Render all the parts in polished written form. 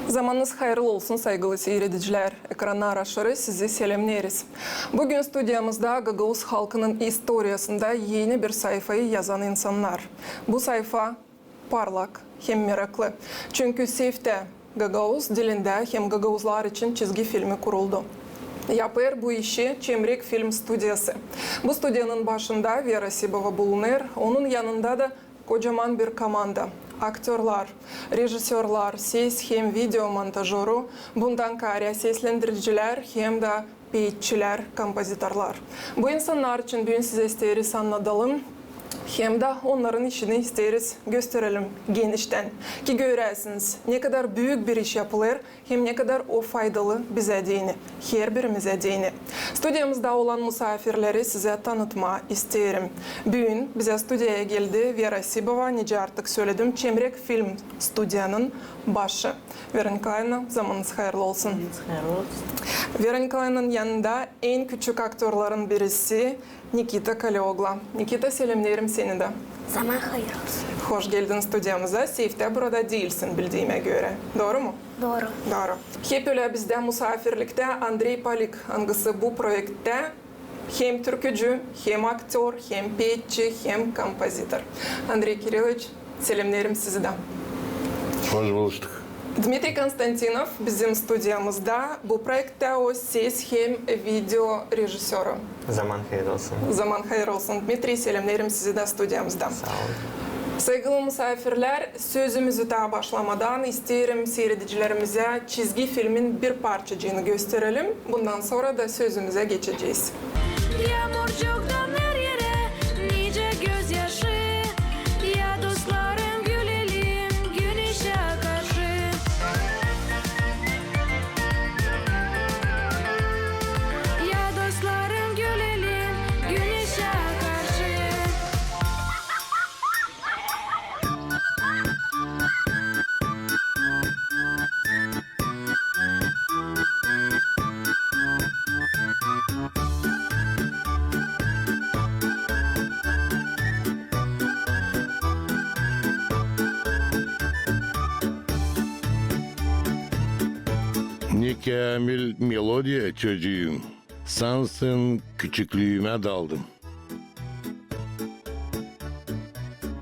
Zamanınız hayırlı olsun saygılı seyrediciler. Ekranlar aşırı sizi selamleriz. Bugün stüdyamızda Gagavuz halkının historiasında yeni bir sayfayı yazan insanlar. Bu sayfa parlak hem meraklı. Çünkü Seyf'te Gagavuz dilinde hem Gagavuzlar için çizgi filmi kuruldu. Yapıyor bu işi Çemrek Film Stüdyası. Bu stüdyanın başında Vera Sibova bulunur. Onun yanında da kocaman bir komanda. Aktörler, rejisörler, ses hem video montajörü, bundan kare seslendiriciler hem de peyitçiler, kompozitörler. Bu insanlar için bugün size isteriz anlatalım. Hem de onların işini isteriz gösterelim genişten. Ki göresiniz ne kadar büyük bir iş yapılır hem ne kadar o faydalı bize değini, her birimize değini. Stüdyamızda olan misafirleri size tanıtma isterim. Bugün bize stüdyaya geldi Vera Sibova, nece artık söyledim, Çemrek Film Stüdyanın başı. Vera Nikolayevna, zamanınız hayırlı olsun. Hayırlı olsun. Vera Nikolayevna'nın yanında en küçük aktörlerin birisi Nikita Kaleogla. Nikita, selamlarım seni de. Zaman hayır olsun. Hoş geldin stüdyamıza. Seyf'te burada değilsin bildiğime göre. Doğru mu? Doğru. Doğru. Hep öyle bizde misafirlikte Andrei Palik hangisi bu projekte hem türkücü, hem aktör, hem peyitçi, hem kompozitör. Andrei Kirillovich, selamlarım sizi de. Hoş bulduk. Dmitri Konstantinov bizim stüdyamızda bu projekte o ses hem video rejisörü. Zaman hayırlı olsun. Zaman hayır olsun. Dmitri, selamlarım sizi de stüdyamızda. Sağ olun. Saygılı misafirler, sözümüzü daha başlamadan isterim seyredicilerimize çizgi filmin bir parçacığını gösterelim. Bundan sonra da sözümüze geçeceğiz. Yağmurcuktan her yere nice gözyaşı, ya dostlarım gülelim güneşe karşı. Ya dostlarım gülelim güneşe karşı. Ne kamil melodiya çocuğum. Sansın küçüklüğüme daldım.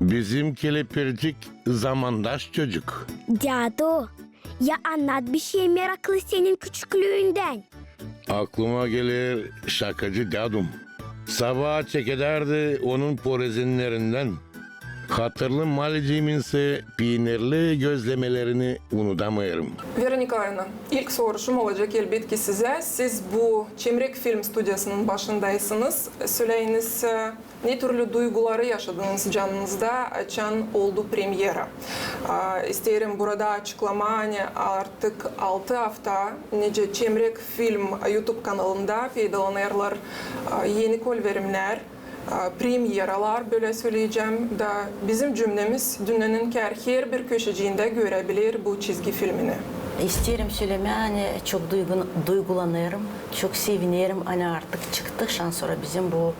Bizim kelepircik zamandaş çocuk. Dado, ya anlat bir şey meraklı senin küçüklüğünden. Aklıma gelir şakacı dadum. Sabah çekederdi onun porezinlerinden. Hatırlı maliciğiminse peynirli gözlemelerini unutamıyorum. Vera Nikolayevna, ilk soruşum olacak elbette size. Siz bu Çemrek Film Stüdyası'nın başındaysınız. Söyleyiniz ne türlü duyguları yaşadınız canınızda açan oldu premiera. İsterim burada açıklama, hani artık 6 hafta nece Çemrek Film YouTube kanalında faydalanırlar yeni verimler. Premieralar böyle söyleyeceğim da bizim cümlemiz dünyanın her bir köşeciğinde görebilir bu çizgi filmini. İsterim söylemeye, hani çok duygulanıyorum, çok seviniyorum. Hani artık çıktı. Şan sonra bizim bu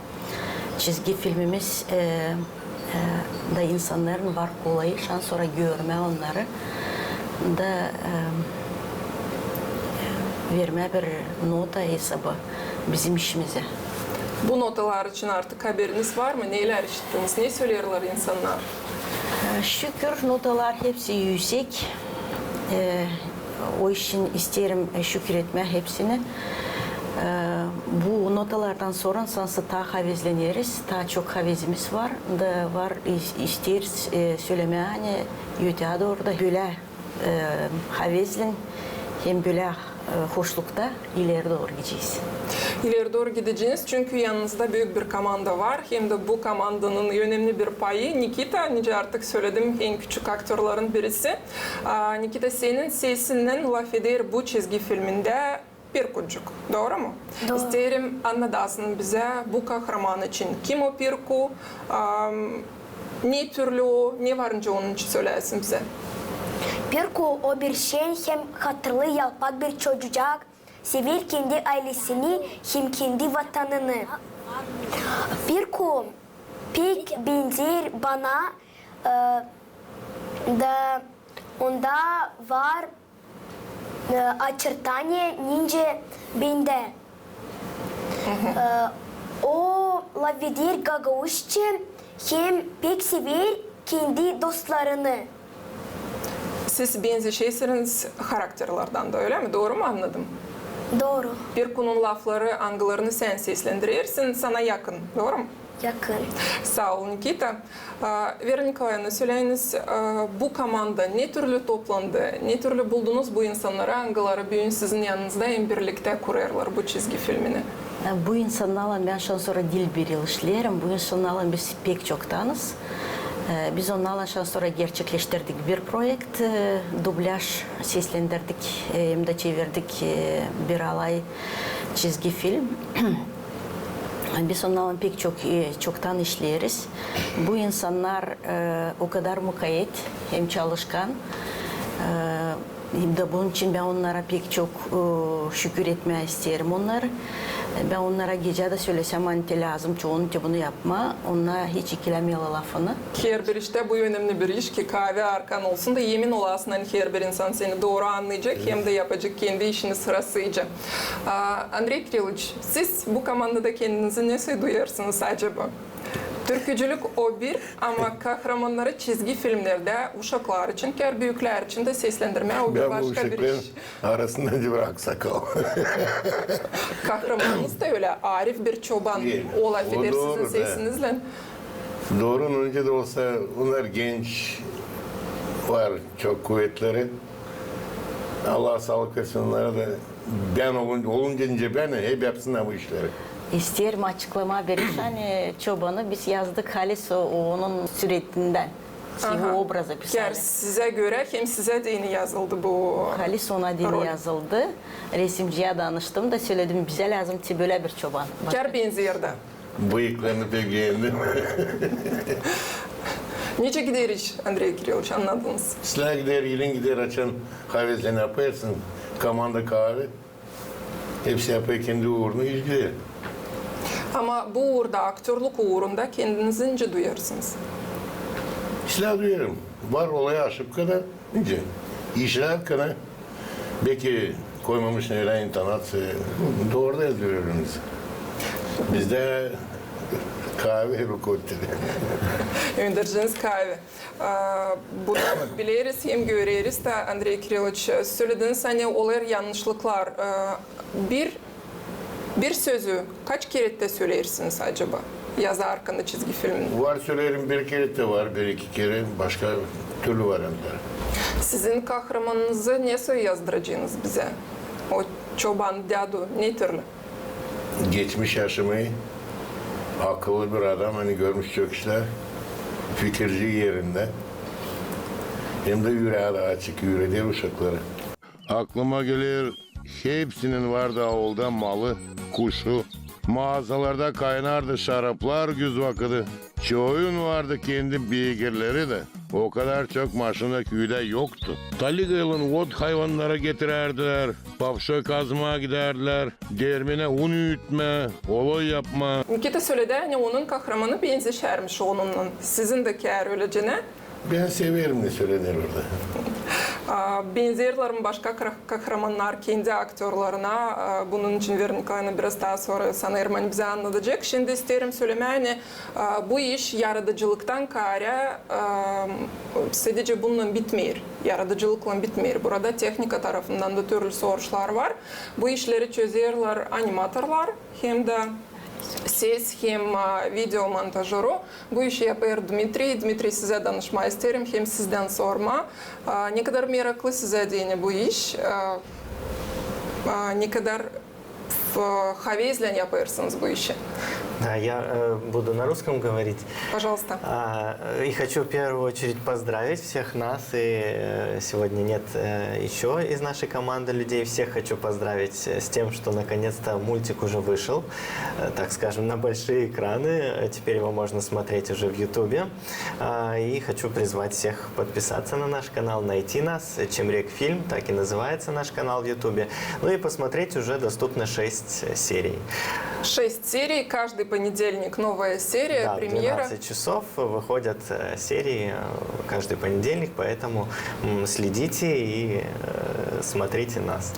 çizgi filmimiz da insanların var kolayı. Şan sonra görme onları da verme bir nota hesabı bizim işimize. Bu notalar için artık haberiniz var mı? Neler işittiniz? Ne söylüyorlar insanlar? Şükür notalar hepsi yüksek. O için isterim şükretme hepsini. Bu notalardan sonra sansı daha havezleniriz. Daha çok havezimiz var. Da var isteriz söylemeye, hani yüte doğru da böyle havezlen hem böyle hoşlukta ileri doğru gideceğiz. İleri doğru gideceğiz çünkü yanınızda büyük bir komanda var. Hem de bu komandanın önemli bir payı Nikita. Nice artık söyledim, en küçük aktörlerin birisi. Nikita, senin sesinden laf eder bu çizgi filminde Pirkucuk. Doğru mu? Doğru. İsterim anlatasın bize bu kahraman için. Kim o Pirku? Ne türlü o? Ne var önce onun için söylesin bize? Pirku o bir şey hem hatırlı yalpak bir çocuk. Sever kendi ailesini hem kendi vatanını. Pirku pek benzer bana da onda var очертания ниже бинде. O Lavidir Gagavuşçı hem pek sever kendi dostlarını. Siz benzeşeysiniz karakterlerden de öyle mi? Doğru mu anladım? Doğru. Bir konunun lafları, angılarını sen seslendirirsin, sana yakın. Doğru mu? Yakın. Sağ olun Nikita. Vera Nikolayevna söyleyiniz, bu komanda ne türlü toplandı, ne türlü buldunuz bu insanları, angıları bugün sizin yanınızda hem birlikte kurarlar bu çizgi filmini? Bu insanlarla ben şan sonra dil bir yıl işlerim. Bu insanlarla biz pek çok tanız. Biz onlarla şan sonra gerçekleştirdik bir projekt. Dublaj seslendirdik, hem de çevirdik bir alay çizgi film. Biz onlarla pek çoktan işleriz. Bu insanlar o kadar mukayyet hem çalışkan. Hem de bunun için ben onlara pek çok şükür etmeye isterim onları. Ben onlara gece de söylesem hani lazım çoğunu bunu yapma. Onlar hiç ikilemiyorlar lafını. Her bir işte bu önemli bir iş ki kahve arkan olsun da yemin olasın hani her bir insan seni doğru anlayacak hem de yapacak kendi işini sırasıyla. Andrei Kirilovich, siz bu komandada kendinizi nasıl duyarsınız acaba? Türkücülük o bir ama kahramanları çizgi filmlerde uşaklar için, ker büyükler için de seslendirme o bir Ben bu başka bir uşakların iş. arasında bir aksakal. Kahramanınız da öyle Arif bir çoban. Değil. O laf O eder doğru sizin da. sesinizle. Doğru önce de olsa onlar genç var çok kuvvetleri. Allah sağlık versin onlara da ben olunca ben hep yapsınlar bu işleri. İsterim açıklama verirsen hani çobanı biz yazdık Halis onun süretinden. Sivi obrazı Ker pisali. size göre hem size de yeni yazıldı bu Halis ona dili rol. yazıldı. Resimciye danıştım da söyledim bize lazım ki böyle bir çoban. Ker benzerdi. Bıyıklarını pek beğendim. Nice gider iş Andrei Kirilovich anladınız. Silah gider, yılın gider açan kahvesini yaparsın. Komanda kahve. Hepsi yapıyor kendi uğruna iş gider. Ama bu uğurda, aktörlük uğrunda kendinizi ince duyarsınız. Silah duyarım. Var olaya aşıp kadar ince. İşler kadar. Belki koymamış neyle intanat doğru da yazıyoruz. Bizde kahve helikopteri. Önderciniz kahve. Bunu biliriz hem göreriz de Andrei Kirilovich söylediniz hani olur yanlışlıklar. Bir sözü kaç kere de söylersiniz acaba? Yazarken de çizgi filmin. Var söylerim bir kere de var, bir iki kere başka türlü variantlar. Sizin kahramanınızı nasıl yazdıracaksınız bize? O çoban, dadu, ne türlü? Geçmiş yaşamayı akıllı bir adam hani görmüş çok işler fikirci yerinde hem de yüreği de açık yüreği uşakları. Aklıma gelir hepsinin vardı avulda malı, kuşu. Mağazalarda kaynardı şaraplar güz vakıdı. Çoğun vardı kendi beygirleri de. O kadar çok maşına köyde yoktu. Taligayılın ot hayvanlara getirerdiler. Papşa kazmaya giderdiler. Dermine un üyütme, olay yapma. Nikita söyledi hani onun kahramanı benzeşermiş onunla. Sizin de kâr öylece. Ben severim ne söylenir orada. Benzerlerin başka kahramanlar kendi aktörlerine. Bunun için Vera Nikolayevna biraz daha sonra sanırım hani bize anlatacak. Şimdi isterim söylemeye bu iş yaratıcılıktan kare sadece bununla bitmiyor. Yaratıcılıkla bitmiyor. Burada teknika tarafından da türlü sorular var. Bu işleri çözerler animatörler hem de ses hem video montajörü. Bu işi yapıyor Dmitri. Dmitri size danışma isterim hem sizden sorma. Ne kadar meraklı size de bu iş? Ne kadar hevetle yapıyorsunuz bu işi? Да, я буду на русском говорить. Пожалуйста. И хочу в первую очередь поздравить всех нас. И сегодня нет еще из нашей команды людей. Всех хочу поздравить с тем, что наконец-то мультик уже вышел, так скажем, на большие экраны. Теперь его можно смотреть уже в Ютубе. И хочу призвать всех подписаться на наш канал, найти нас. Чемрек фильм, так и называется наш канал в Ютубе. Ну и посмотреть уже доступно 6 серий. 6 серий, каждый понедельник новая серия, Да, в премьера. 12 часов выходят серии каждый понедельник, поэтому следите и смотрите нас.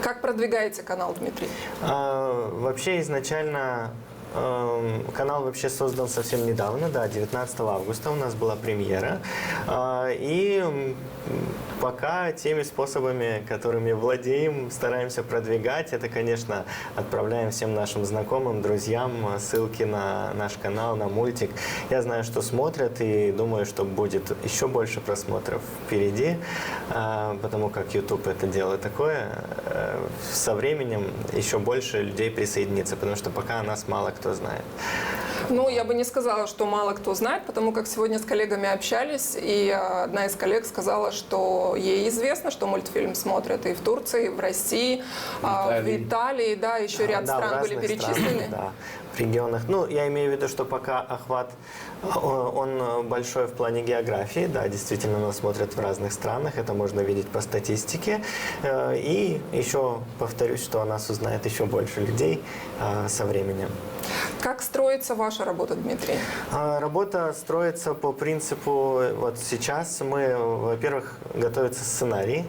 Как продвигаете канал, Дмитрий? Вообще изначально канал вообще создан совсем недавно, да, 19 августа у нас была премьера. И пока теми способами, которыми владеем, стараемся продвигать. Это, конечно, отправляем всем нашим знакомым, друзьям ссылки на наш канал, на мультик. Я знаю, что смотрят, и думаю, что будет еще больше просмотров впереди, потому как YouTube это дело такое. Со временем еще больше людей присоединится, потому что пока о нас мало кто знает. Ну, я бы не сказала, что мало кто знает, потому как сегодня с коллегами общались, и одна из коллег сказала, что ей известно, что мультфильм смотрят и в Турции, и в России, в Италии, да, еще ряд Да, стран в были разных перечислены. странах, да, в регионах. Ну, я имею в виду, что пока охват, он большой в плане географии, да, действительно нас смотрят в разных странах, это можно видеть по статистике. И еще повторюсь, что о нас узнает еще больше людей со временем. Как строится ваша работа, Дмитрий? Работа строится по принципу, вот сейчас мы, во-первых, готовится сценарий,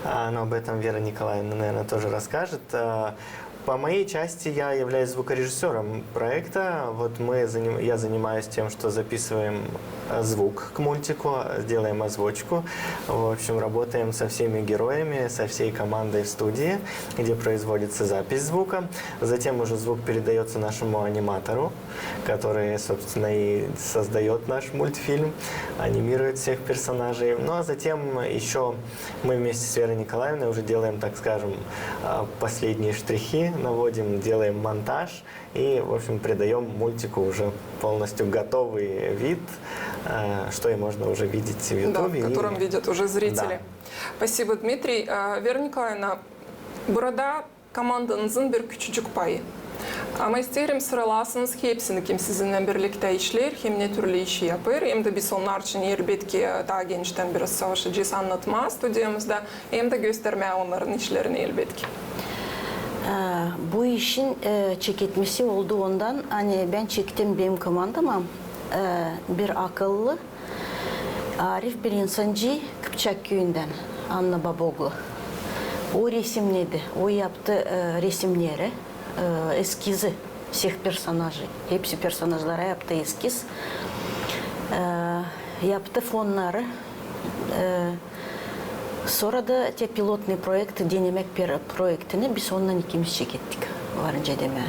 но об этом Вера Николаевна, наверное, тоже расскажет. По моей части я являюсь звукорежиссером проекта. Вот я занимаюсь тем, что записываем звук к мультику, делаем озвучку. В общем, работаем со всеми героями, со всей командой в студии, где производится запись звука. Затем уже звук передается нашему аниматору, который, собственно, и создает наш мультфильм, анимирует всех персонажей. Ну а затем еще мы вместе с Верой Николаевной уже делаем, так скажем, последние штрихи, наводим, делаем монтаж и, в общем, придаем мультику уже полностью готовый вид, что и можно уже видеть в YouTube. Да, в котором видят уже зрители. Да. Спасибо, Дмитрий. Вера Николаевна, burada komandanızın bir küçücük payı. Ama isterim sıralasınız hepsini kim sizinle birlikte işler, hem ne türlü işi yapar, hem de biz onlar için elbette daha genişten biraz savaşacağız anlatma stüdyomuzda, hem de göstermeye onların işlerini elbette. Bu işin çekilmesi oldu ondan, hani ben çektim benim komandama bir akıllı, arif bir insancı Kıpçak köyünden, Anna Baboglu. O resimledi, o yaptı resimleri, eskizi всех персонажей. Hepsi personajlara yaptı eskiz. Yaptı fonları. Sonra da pilotный проект, denemek projektini biz ondan ikimiz çekettik varınca demeye.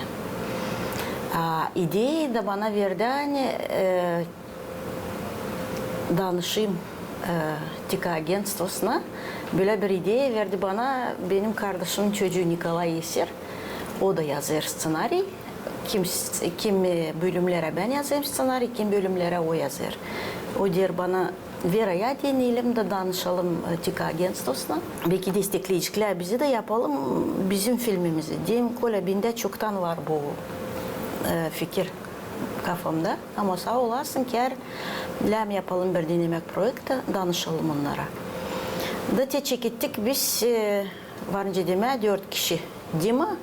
İdeyi de bana verdi hani danışayım Tika Agentstos'una. Böyle bir ideyi verdi bana benim kardeşimin çocuğu Nikolay Yeser. O da yazar ssenarij. Kim bölümlere ben yazayım ssenarij, kim bölümlere o yazar. O der bana Vera ya deneyelim de danışalım Tika Agentstos'una. Belki destekleyecekler bizi de yapalım bizim filmimizi. Diyeyim Kola bende çoktan var bu fikir kafamda. Ama sağ olasın ki yapalım bir denemek projekte danışalım onlara. Da çekittik biz varınca deme 4 kişi. Dima,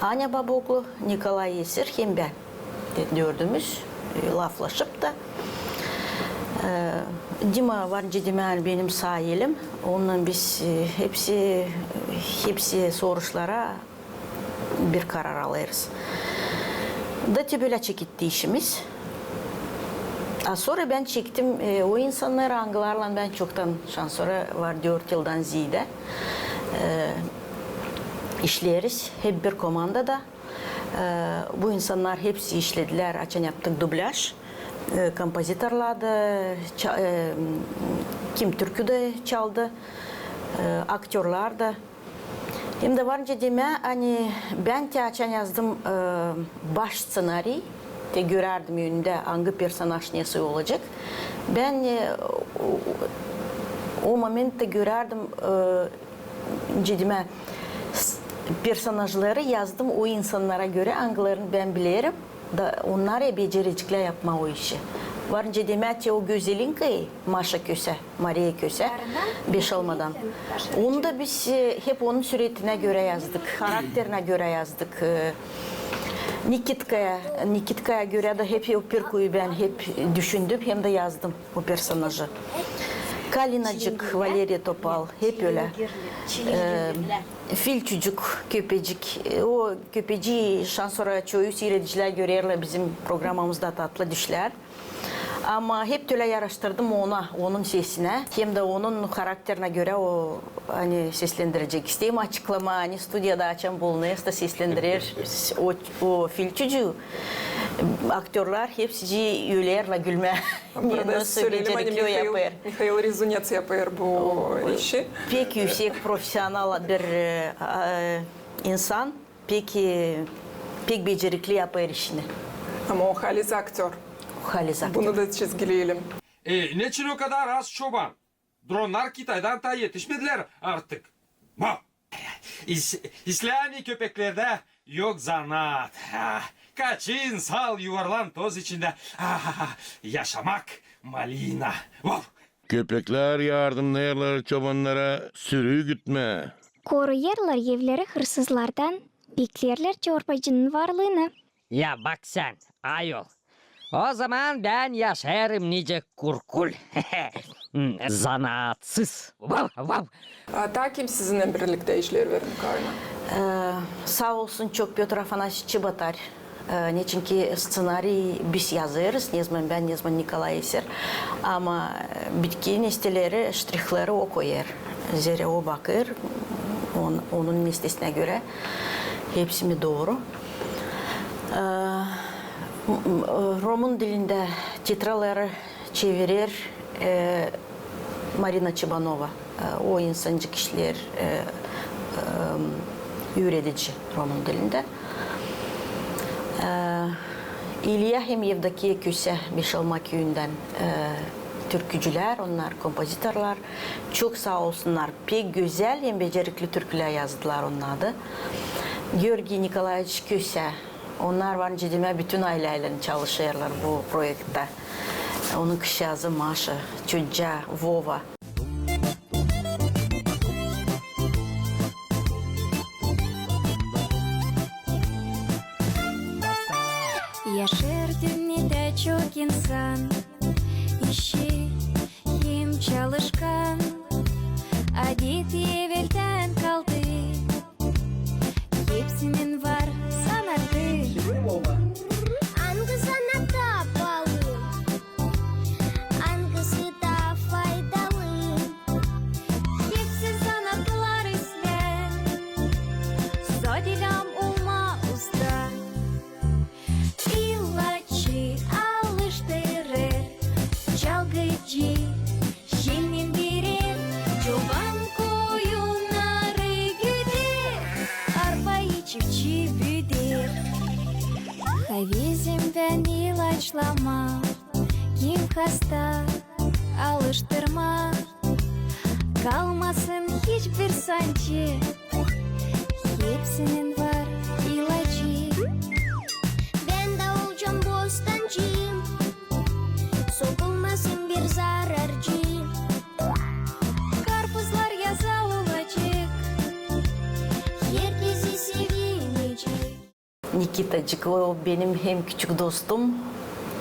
Anya Baboglu, Nikolay Yeser hem ben. Dördümüz laflaşıp da Dima varınca deme benim sağ elim. Ondan biz hepsi soruşlara bir karar alırız. Da böyle çekitti işimiz. Sonra ben çektim o insanları hangilerle ben çoktan sonra var 4 yıldan ziyade işleriz. Hep bir komandada. Bu insanlar hepsi işlediler. Açan yaptık dublaj. Kompozitörler de kim türkü de çaldı. Aktörler de. Hem de varınca deme hani ben de açan yazdım baş ssenarij. De görerdim önünde hangi personaj nesi olacak. Ben o momentte görerdim cidime personajları yazdım o insanlara göre hangilerini ben bilirim da onlara becerecekler yapma o işi. Varınca demek o güzelin ki Maşa Köse, Maria Köse 5 olmadan. Onu da biz hep onun suretine göre yazdık, karakterine göre yazdık. Nikitka'ya göre de hep o Pirko'yu ben hep düşündüm hem de yazdım o personajı. Kalinacık, Valeriya Topal, hep öyle. Fil çocuk, köpecik. O köpeciği şansora çoğu seyrediciler görürler bizim programımızda tatlı düşler. Ama hep öyle yaraştırdım ona, onun sesine. Hem de onun karakterine göre o hani seslendirecek. İsteyim açıklama, hani stüdyoda açan bulunuysa da seslendirir o fil çocuğu. Aktörler hepsi yülerle gülme. Burada söyleyelim hani Mikhail Rezunets yapar bu işi. Pek yüksek profesyonel bir insan, pek becerikli yapar işini. Ama o halis aktör. Halis aktör. Bunu da çizgileyelim. Ne için o kadar az çoban? Dronlar Kitay'dan ta yetişmediler artık. Bak. İslami köpeklerde yok zanaat. Kaçın sal yuvarlan toz içinde. Yaşamak malina. Köpekler yardımlayarlar çobanlara, sürüyü gütme. Koruyarlar evleri hırsızlardan, beklerler çorbacının varlığını. Ya bak sen ayol. O zaman ben yaşarım nice kurkul. Zanaatsız. Ta kim sizinle birlikte işler verin Karna? Sağ olsun çok Piotr Afanasьевич Çibatar. Ne çünkü ssenarij biz yazarız, ne zaman ben, ne zaman Nikolay Eser. Ama bitki nesteleri, ştrihleri o koyar. Zere o bakır, onun listesine göre. Hepsi mi doğru? Roman dilinde titraları çevirir Marina Çibanova. O insancık işler üretici roman dilinde. İlya hem Yevdakiye Köse Beşalma köyünden türkücüler, onlar kompozitörler. Çok sağ olsunlar. Pek güzel hem becerikli türküler yazdılar onlar da. Georgi Nikolaevich Köse. Onlar var cidime bütün aileyle çalışıyorlar bu projekte. Onun kızı Maşa, çocuğa Vova. Yaşar dünyada çok insan, işi kim çalışkan, adet evvelden kaldı. Hepsinin var sanatı. Hangi sanatta bağlı, hangisi da faydalı? Hepsi sanatlar ister, Sodigam olma usta. İlaçı alıştırır, çalgıcı jelin verir, çoban koyunları güder, arpayı çiftçi büyüdür. Havizimden ilaçlama, kim hasta alıştırma, kalmasın hiçbir sancı, hepsinin var ilacı. Ben de olacağım bostancıyım, sokulmasın bir zararcı. Karpuzlar yaza olacak, Herkesi sevinecek. Nikitacık o benim hem küçük dostum,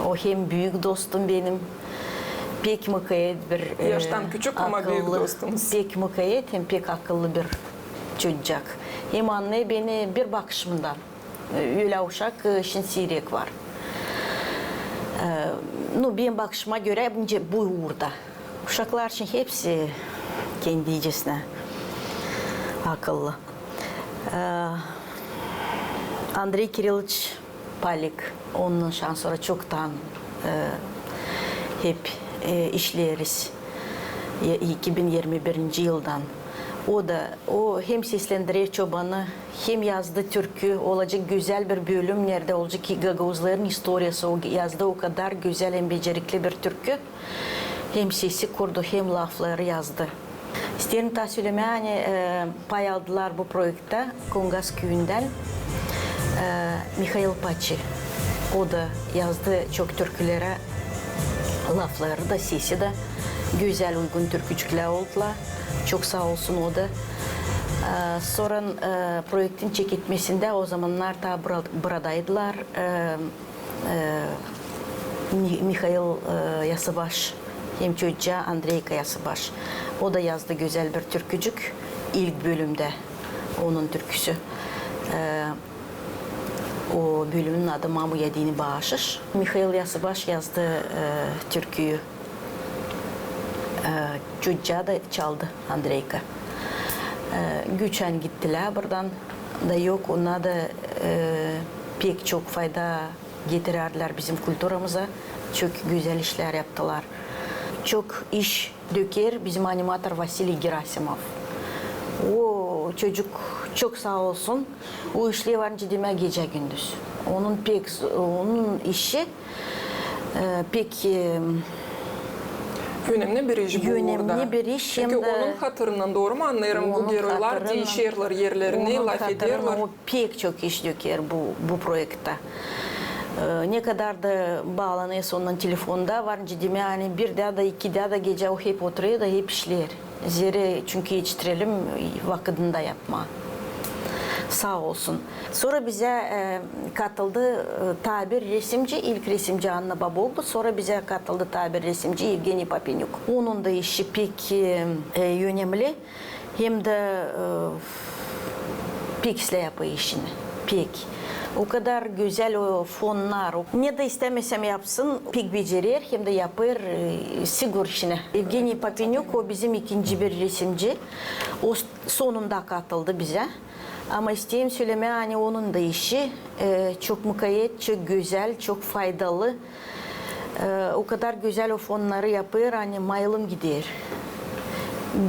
o hem büyük dostum benim. Pek mukayyet bir Yaştan küçük ama büyük dostunuz. Pek mukayyet hem pek akıllı bir çocuk. Hem anne beni bir bakışımdan öyle uşak şinsirek var. Benim bakışıma göre bu uğurda. Uşaklar için hepsi kendi iyicesine akıllı. Andrei Kirillович Palik, onun şansları çoktan hep işleriz 2021 yıldan. O hem seslendirir çobanı hem yazdı türkü, olacak güzel bir bölüm nerede olacak ki Gagavuzların historiası o yazdı, o kadar güzel hem becerikli bir türkü. Hem sesi kurdu hem lafları yazdı. İsterim ta söylemeye hani pay aldılar bu projekte Kongas köyünden. Mikhail Paçi. O da yazdı çok türkülere, lafları da sesi de güzel uygun türkücükler oldular. Çok sağ olsun o da. Sonra projektin çekilmesinde o zamanlar da buradaydılar. Mikhail Yasabaş hem çocuğa Andreyka Yasabaş. O da yazdı güzel bir türkücük. İlk bölümde onun türküsü. O bölümün adı Mamu Yediğini Bağışış. Mikhail Yasabaş yazdı türküyü. Çocuğa da çaldı Andreyka. Güçen gittiler buradan da yok. Onlar da pek çok fayda getirirler bizim kültürümüze. Çok güzel işler yaptılar. Çok iş döker bizim animatör Vasily Gerasimov. O çocuk çok sağ olsun. O işle varınca deme gece gündüz. Onun işi pek önemli bir iş bu önemli orada. bir iş. Çünkü Hem de onun hatırından doğru mu anlayırım? Bu onun geroylar hatırından- değişirler yerlerini, onun laf hatırına ederler. o pek çok iş döker bu projekte. Ne kadar da bağlanıyorsa onun telefonda varınca deme hani bir daha da iki daha da gece o hep oturuyor da hep işler. Zere çünkü yetiştirelim vakitinde yapma. Sağ olsun. Sonra bize katıldı tabir resimci, ilk resimci Anna Baboglu. Sonra bize katıldı tabir resimci Evgeny Papenyuk. Onun da işi pek önemli. Hem de pek yapıyor işini. Pek. O kadar güzel o fonlar. Ne de istemesem yapsın pek becerir hem de yapar sigur işine. Evgeny Papenyuk o bizim ikinci bir resimci. O sonunda katıldı bize. Ama isteyeyim söyleme hani onun da işi çok mukayyet, çok güzel, çok faydalı. O kadar güzel o fonları yapıyor hani mailım gider.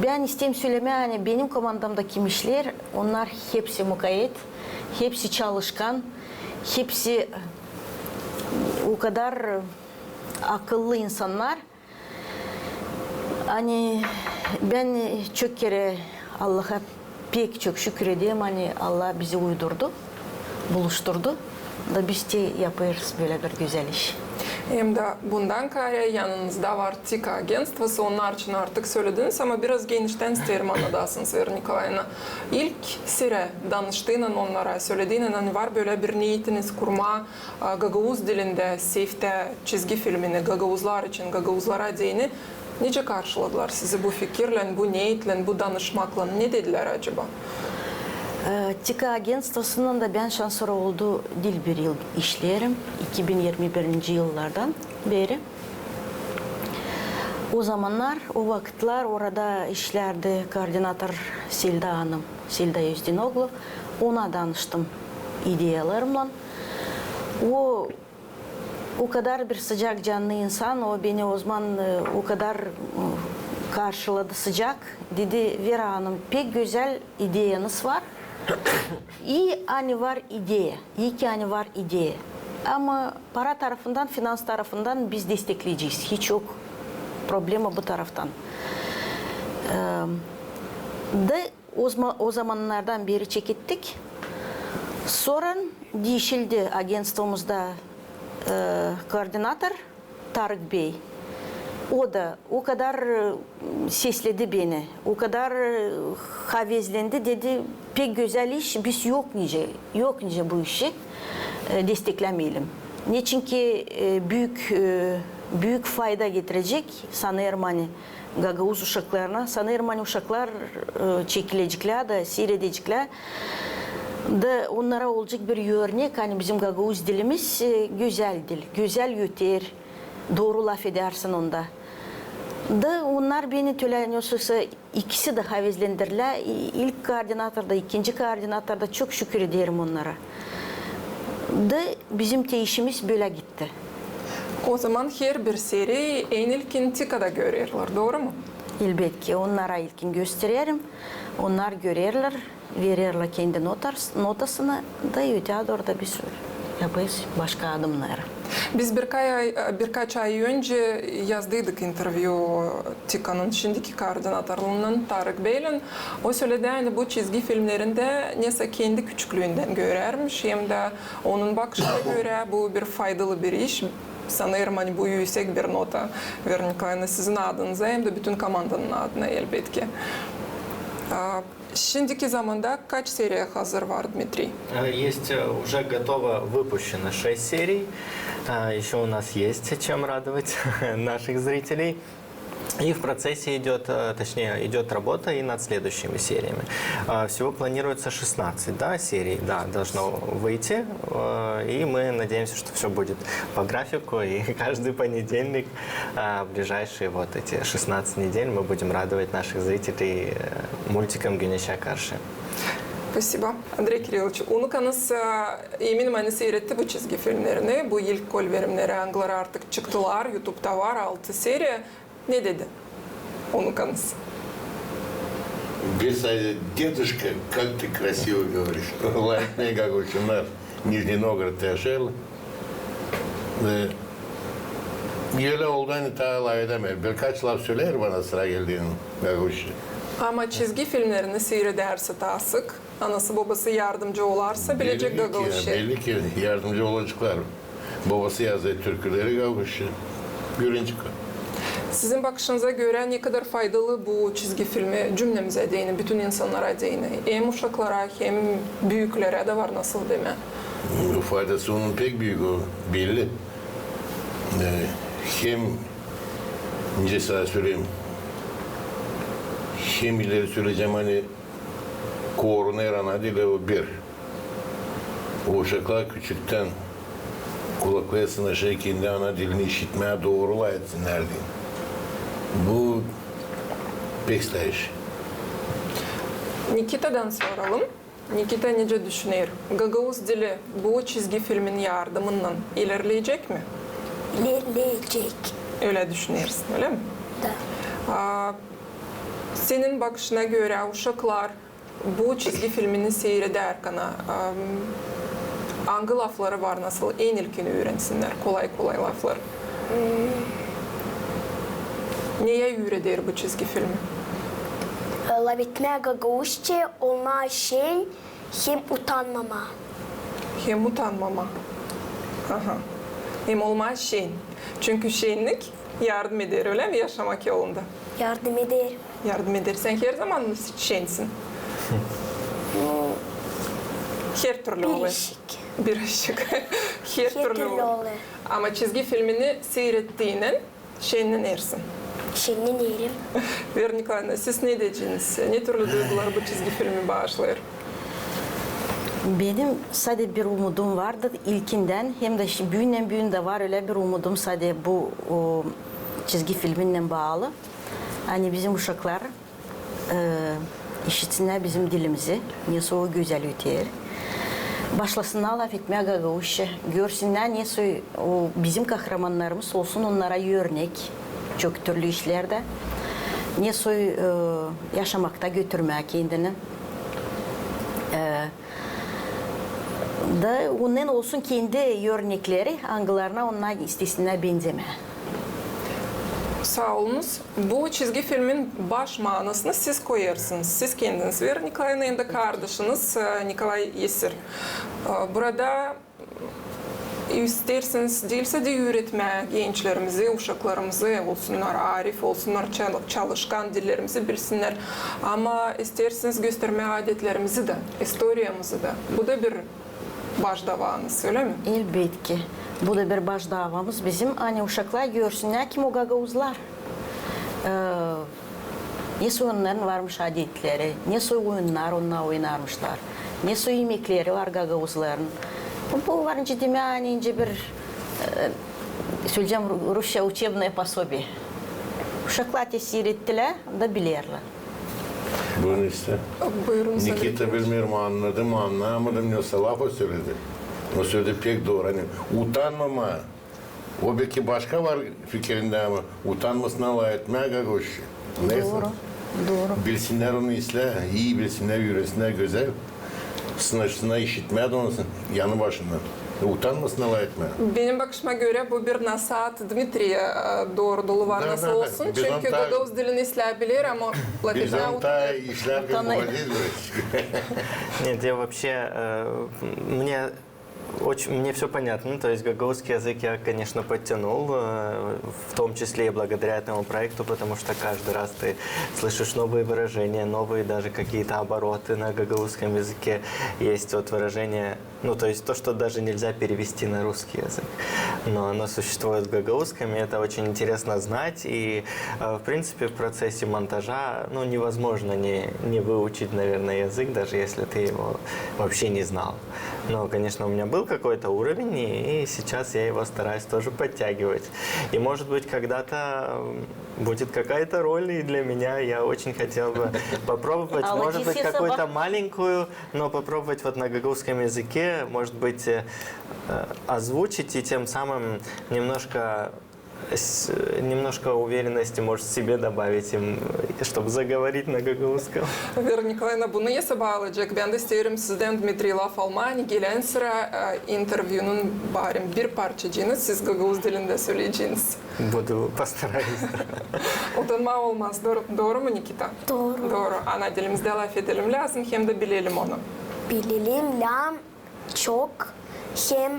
Ben isteyeyim söyleme hani benim komandamdaki işler onlar hepsi mukayyet, hepsi çalışkan, hepsi o kadar akıllı insanlar. Hani ben çok kere Allah'a pek çok şükür edeyim hani Allah bizi uydurdu, buluşturdu da biz de yapıyoruz böyle bir güzel iş. Hem de bundan kare yanınızda var TİKA agentствосы, onlar için artık söylediniz ama biraz genişten isterim anladasınız Vera Nikolayevna. İlk sire danıştığının onlara söylediğinin hani var böyle bir niyetiniz kurma Gagavuz dilinde Seyf'te çizgi filmini Gagavuzlar için Gagavuzlara diyeni nece karşıladılar sizi bu fikirle, bu niyetle, bu danışmakla ne dediler acaba? TİKA agentствосынан da ben şanslı oldu dil bir yıl işlerim 2021 yıllardan beri. O zamanlar, o vakitler orada işlerdi koordinatör Silda Hanım, Silda Yüzdinoglu. Ona danıştım ideyalarımla. O kadar bir sıcak canlı insan, o beni o zaman o kadar karşıladı sıcak. Dedi Vera Hanım pek güzel ideyanız var. İyi hani var ideya, iyi ki hani var ideya. Ama para tarafından, finans tarafından biz destekleyeceğiz. Hiç yok problemi bu taraftan. O zamanlardan beri çekittik. Sonra değişildi agentstvomuzda koordinatör Tarık Bey. O da o kadar sesledi beni, o kadar havezlendi dedi pek güzel iş biz yok nice bu işi desteklemeyelim. Niçin ki büyük fayda getirecek sanırım hani Gagavuz uşaklarına, sanırım hani uşaklar çekilecekler de seyredecekler da onlara olacak bir örnek hani bizim Gagavuz dilimiz güzel dil, güzel yüter, doğru laf edersin onda. Da onlar beni tölenyosusa ikisi de havezlendirler. İlk koordinatörda, ikinci koordinatörda çok şükür ederim onlara. Da bizim işimiz böyle gitti. O zaman her bir seri en ilkin TİKA'da görürler, doğru mu? Elbette onlara ilkin gösteririm. Onlar görürler, verirler kendi notasını da ötede orada biz yapıyoruz başka adımları. Biz birkaç ay önce yazdıydık interview TİKA'nın şimdiki koordinatörlüğünden Tarık Bey'le. O söyledi yani bu çizgi filmlerinde neyse kendi küçüklüğünden görermiş hem de onun bakışına göre bu bir faydalı bir iş. Sanırım hani bu yüksek bir nota Vera Nikolayevna sizin adınıza hem de bütün komandanın adına elbette. Şimdiki zamanda kaç seriye hazır var Dmitri? Есть уже готово выпущено 6 серий. Еще у нас есть чем радовать наших зрителей. И в процессе идет, точнее, идет работа и над следующими сериями. Всего планируется 16, да, серий, да, должно выйти. И мы надеемся, что все будет по графику. И каждый понедельник, ближайшие вот эти 16 недель, мы будем радовать наших зрителей мультиком «Güneşe karşı». Спасибо. Андрей Кириллович, unukanız eminim hani seyretti bu çizgi filmlerini. Bu ilk gol verimleri Anglar artık çıktılar. YouTube'da var 6 seri. Ne dedi unukanız? Bir sayede дедушка, как ты красиво говоришь. Лайкне, как очень наш Нижний Новгород yaşayalı. Öyle oldu hani tahayyül edemem. Birkaç laf söyler bana sıra geldiğini. Gaguşu. Ama çizgi filmlerini seyrederse daha sık, anası babası yardımcı olarsa bilecek Gagavuş'u. Belli ki yardımcı olacaklar. Babası yazdığı türküleri Gaguşu. Birinci konu. Sizin bakışınıza göre ne kadar faydalı bu çizgi filmi cümlemize değini, bütün insanlara değini. Hem uşaklara hem büyüklere de var nasıl değil mi? Bu faydası onun pek büyük o belli. Hem nice sana söyleyeyim. Hem ileri söyleyeceğim hani koruna yaran değil o bir. O uşaklar küçükten kulaklıya sınışı kendi ana dilini işitmeye doğrula etsinler diye. Bu pek iş. Nikita'dan soralım. Nikita nece düşünür? Gagavuz dili bu çizgi filmin yardımından ilerleyecek mi? İlerleyecek. Öyle düşünüyorsun, öyle mi? Da. Senin bakışına göre uşaklar bu çizgi filmini seyrederken hangi lafları var nasıl en ilkini öğrensinler, kolay kolay laflar? Neye öğretir bu çizgi filmi? Labitme Gagavuşçe olma şey hem utanmama. Hem utanmama. Aha. Hem olma şeyin. Çünkü şenlik yardım eder öyle mi yaşamak yolunda? Yardım eder. Yardım eder. Sen her zaman mı şensin? Her türlü oluyor. Birleşik. Birleşik. Her Her türlü türlü oluyor. oluyor. Ama çizgi filmini seyrettiğinin şenlenersin. Şimdi yerim. Ver Nikolay'na siz ne diyeceksiniz? Ne türlü duygular bu çizgi filmi bağışlar? Benim sadece bir umudum vardı ilkinden hem de büyüğünden de var öyle bir umudum sadece bu çizgi filminle bağlı. Hani bizim uşaklar işitsinler bizim dilimizi, neyse o güzel öter. Başlasınlar laf etmeye Gagavuş'u, görsünler neyse o bizim kahramanlarımız olsun onlara örnek çok türlü işlerde. Neyse yaşamakta götürmeye kendini. Da onun olsun kendi örnekleri hangilerine onlar istesinler benzeme. Sağ olunuz. Bu çizgi filmin baş manasını siz koyarsınız. Siz kendiniz ver Nikolay'ın yanında kardeşiniz Nikolay Yesir. Burada isterseniz değilse de öğretmeye gençlerimizi, uşaklarımızı olsunlar, arif olsunlar, çalışkan dillerimizi bilsinler. Ama isterseniz göstermeye adetlerimizi de, historiyamızı da. Bu da bir baş davanız, öyle mi? Elbette. Bu da bir baş davamız bizim. Hani uşaklar görsünler kim o Gagavuzlar. Ne onların varmış adetleri, ne oyunlar onlar oynarmışlar, ne yemekleri var Gagavuzların. Bu var ciddi yani ince bir söyleyeceğim Rusça учебное пособие. Uşaklar tesir ettiler da bilirler. Bunu işte. Buyurun. Nikita bilmiyorum anladım anlamadım yoksa laf o söyledi. O söyledi pek doğru. Hani utanmama. O belki başka var fikrinde ama utanmasına layık etmeye Gagavuş'u. Neyse. Doğru. Bilsinler onu isle, iyi bilsinler, yürüsünler güzel. Sınırsına işitmeye de onu yanı başından. Utanmasına layık etmeye. Benim bakışıma göre bu bir nasihat Dmitri'ye doğru dolu var Da, nasıl da, da. olsun. Biz Çünkü onu ta- Gagavuz dilini isteyebilir ama Biz Latin'e onu ta işler gibi Utanay. değil mi? Нет, я вообще, мне мне все понятно. То есть гагаузский язык я, конечно, подтянул, в том числе и благодаря этому проекту, потому что каждый раз ты слышишь новые выражения, новые даже какие-то обороты на гагаузском языке. Есть вот выражение, ну, то есть то, что даже нельзя перевести на русский язык. Но оно существует в гагаузском, и это очень интересно знать. И, в принципе, в процессе монтажа, ну, невозможно не выучить, наверное, язык, даже если ты его вообще не знал. Но, конечно, у меня был какой-то уровень, и сейчас я его стараюсь тоже подтягивать. И, может быть, когда-то будет какая-то роль и для меня. Я очень хотел бы попробовать, может быть, какую-то маленькую, но попробовать вот на гагаузском языке, может быть, озвучить и тем самым немножко уверенности, может, себе добавить им, чтобы заговорить на гагаузском. Вера Николаевна, bunu yasa bağlayacak. Ben de isterim sizden Dmitri laf almanya gelen sıra intervyunun bari bir parçacığını siz Gagavuz dilinde söyleyeceğiniz. Буду постараюсь. Utanma olmaz. Doğru mu Nikita? Doğru. Doğru. Ana dilimizde laf edelim lazım hem de bilelim onu. Bilelim çok, hem